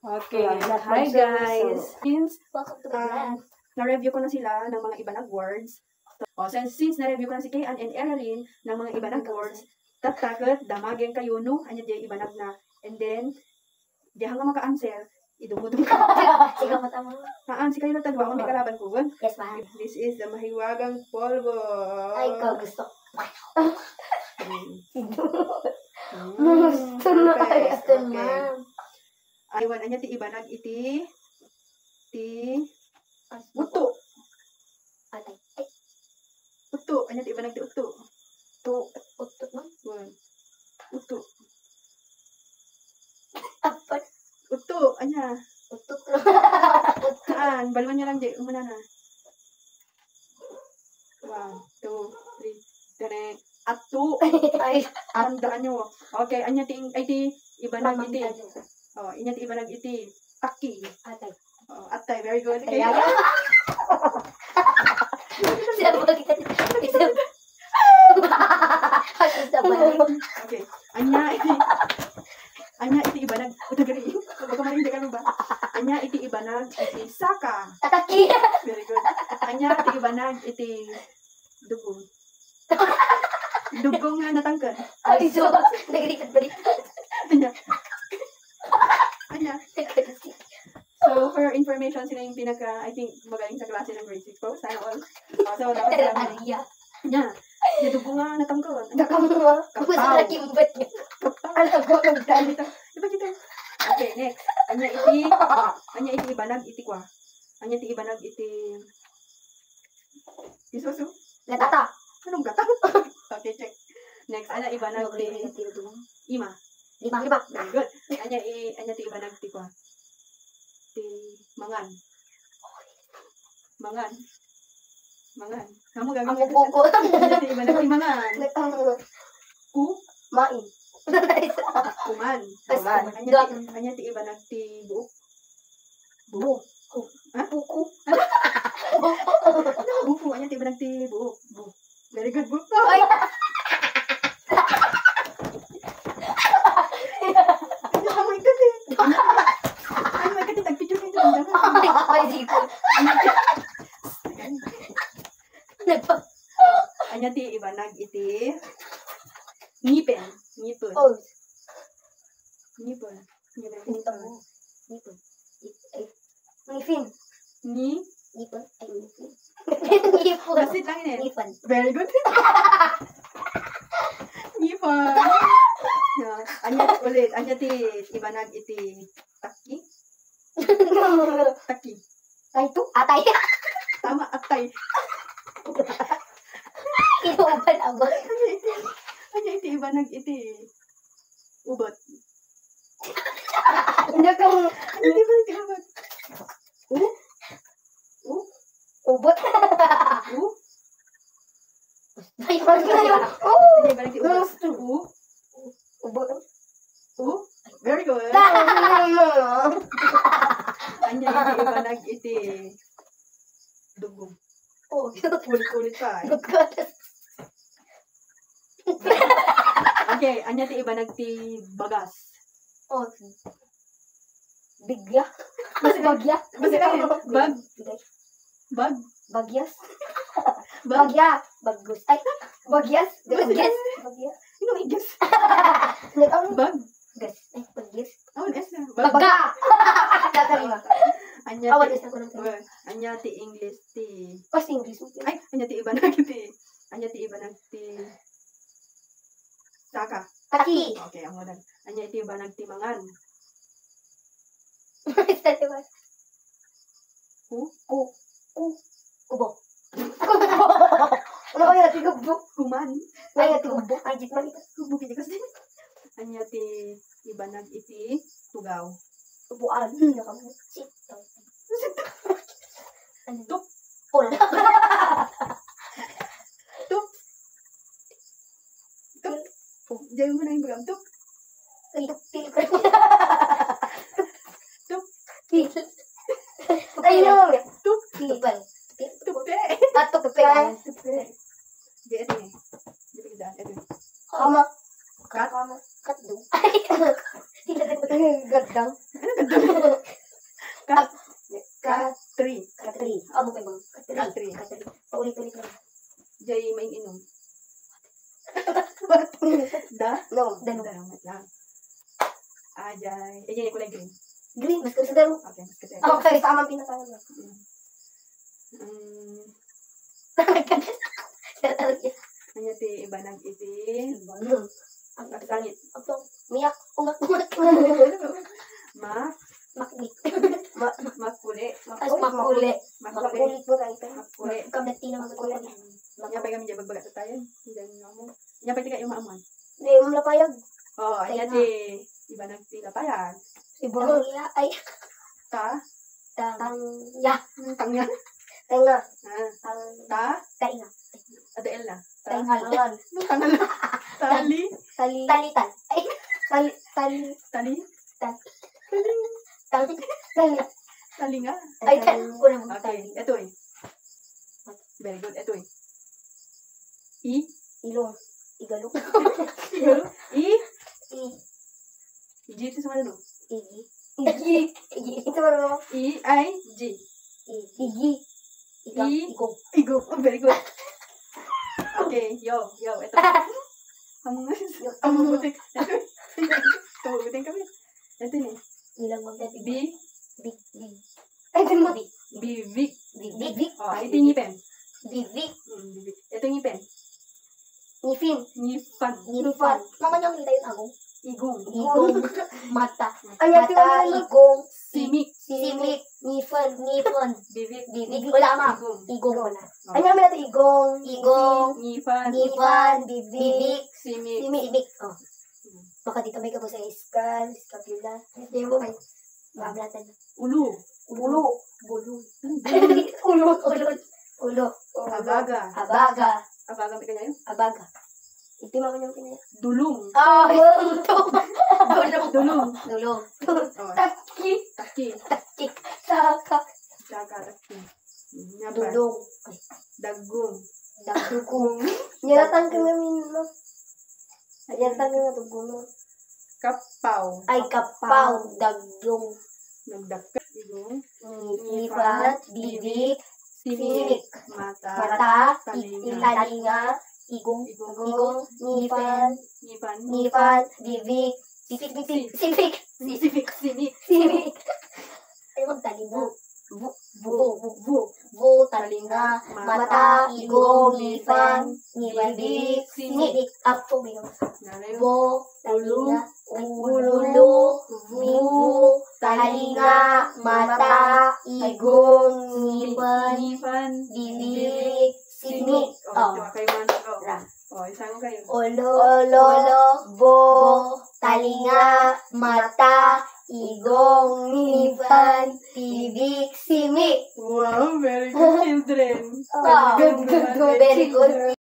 Okay. Hi guys. Since Welcome to the vlog. na-review ko na sila ng mga iba ng words. Since na-review ko na si Kayan and Eralyn ng mga iba ng words, tatakot, damagin kayo, no? Anya di iba na. And then, di hanga maka-answer, idumudum ka. Ikaw matama. Si kayo na tagwa, kung di kalaban ko. Yes, ma'am. This is the mahiwagang polvo. Ay, ikaw gusto. Gusto na okay. gusto, ma'am. Aywan, anya ti iba nag iti uto. Atay. Ay, Uto, anya ti iba nag ti uto. utot, ma'am. Uto. Apat. Uto, anya. Utot. Saan? Balwan niya lang di. Umuna na. 1, 2, 3. Dere. Ato. Ay, Tandaan nyo. Okay, anya ti iba nag iti. Inya ti iba nag iti. Taki. atay. Atay, very good. Okay. Kaya, siya ba kita? Isa ba? Okay. Anya iti iba nag utagari. Baka marindi ka ba? Anya iti iba nag iti saka. Ataki. Very good. Anya iti iba nag iti dugo. Dugo nga natangkad. Ay, so, nagalikat-balik. Anya. So, for your information, sila yung I think, magaling sa klase ng grade 6 po. Sana all. So, dapat alam mo. Ariya. Anya. Yung dugo nga natangkad. Nakamura. Gusto na kimbat niya. Alam ko, nagdali. Diba kita? Okay, next. Anya iti iba nag iti kwa. Anya iti iba nag iti isusu. Latata. Anong gata? Okay, check. Next, anya iba nag ima. Lima. Very good. Anya ti iba nag ti kwa. Ti mangan. Kamu Ang gagawin buko. Anya ti iba nag ti mangan. Main. Kuman. Kuman. Anya ti iba nag ti buok. Buko. Ha? Buko. Buko. Anya ti iba nag ti buok. Very good, buko. Ay. Ay, my God, tagpicture kayo doon. Ay, dito. Nagpa. Anya ti iba nag iti ngipin. Oh. Ngipin. Ngipin. Ni. Ngipin. Ay, ngipin. Ngipin. Basit lang yun. Ngipin. Very good. Ngipin. Anya ti iba nag iti taki. Taki. Ay, ito. Atay. Tama, atay. Inuuban abot. Anya iti iba nag iti ubot. Hindi kang Anya ti iba nag iti ubot. ubot. Ay, Anya iba nag iti ubot. ubot. Very good. Anya iti iba nag iti dugo. Oh, Kulit pa. Okay, anya ti iba nag ti bagas. oh. Bigya. Bagya. Bag. Bagyas. Bag. Bagya. Bagus. Ay, bagyas. Bagyas. Bagya. Ano igas? Nag-ang Bag. gas. Ay, bagyas. Oh, yes na. Baga. Kakalima. Anya Awan ti is na ko lang. anya ti English ti. Pas English. Ay, anya ti iba nag ti. Anya ti iba nag ti saka. Taki. Okay, ang wala. Anya ti iba nag ti mangan. Kubo. Ano kaya ti kubo? Kuman. Ay, ti kubo. Ay, jit man ito. Kubo kiti kasi. Anya ti iba nag iti tugaw. Kubuan. Nakamu. Sit. Ano? Tup. Pol. Tup. Diyan mo na yung bagam. Tup. Ay, pil ko. Tup. Pil. Ay, no. Tup. Tupal. Tupe. Ato tupe. Tupe. Di ito eh. Di ba kita? Ito. Kama. Kat. Katdo. Ay, Gandang. Ano Katri. Katri. Amo kay bang. Katri. Katri. Paulit-ulit lang. Jay may inom. Da? No, dano. Damat lang. Jay. Jay kulay green. Green, mas kasi dano. Okay, mas kasi. Ako kay sa amang pinatangan mo. Kanya ti iba nag iti. Ang sangit. Ako, miyak, ungak. Makbit. Makuli. As makuli. Makuli. Makulit mo tayo. Makuli. Kabati na makulit. Nya pa kami dyan magbagat tayo. Diyan mo. Nya pa tika yung maamuan. Hindi, mamlapayag. Oh, anya ti iba nag tilapayan. Siguro, ay, Ta. ya, Tangya. tenga, Ta. tainga, Adael na. taingalan, Tangal. Tali. talitan, ay, Tali. tali, Tali nga. ay, kunang Okay, ito eh. Very good. Ito eh. ilong, igalok, G itu sama dulu. igi, itu baru, I-I-G. igi, igong, Igo. Oh, very good. Okay, yo, ito. Kamu butik. Kamu butik kami. Ito nih. ilang mga B, ay, din mo, Bivik. bibig, Oh, ito yung ngipin. bibig, Bivik. Ito yung ngipin. ngipin, Ngifan. ngipan, mga niyang nila yung agong, Igong. igong, mata, Ayan, mata, igong, Simik. simik, ngipon, Bivik. bibig, wala ma, Igong. igong wala. Oh. Ano naman natin igong, Ngifan. ngipon, bibig, Simik. simik, oh. Baka dito may kabo sa iskal, skapula, hindi mo may bablatan. Ulu. Ulo, Bulu. ulo, Abaga. abaga, Abaga may kanya yun? abaga. Ito mga niyang pinaya. Dulung. Ah, ito. Dulung. Dulong. Oh. Taki, Taki. taki, saka, Saka. Taki. Nyapa. dulong. Dagong. Dagdugong. Nyaratan ka namin, no? Nyaratan ka nga dugong, no? Kapaw. Ay, kapaw, dagdong, Nagdakka. Igong. ibat, bibig, Simik. Mata. mata, Talinga. talinga, igong, igong, ngipin, Ngipan. ngipin, bibig, sipik, Simik. Simik. simik. Ayun, talinga. Bu, talinga, mata, igong, ngipin, bibig, simik. Apo, mayroon. Bo, talinga, ulo, bu, talinga, mata, igong, ngipin, Ngipan. bibig, simik. Oh, kayo man. Oh, isang kayo. Olo, bo, talinga, mata, igong, ngipin, bibig, simik. Wow, very good children. Wow, Very good. very good.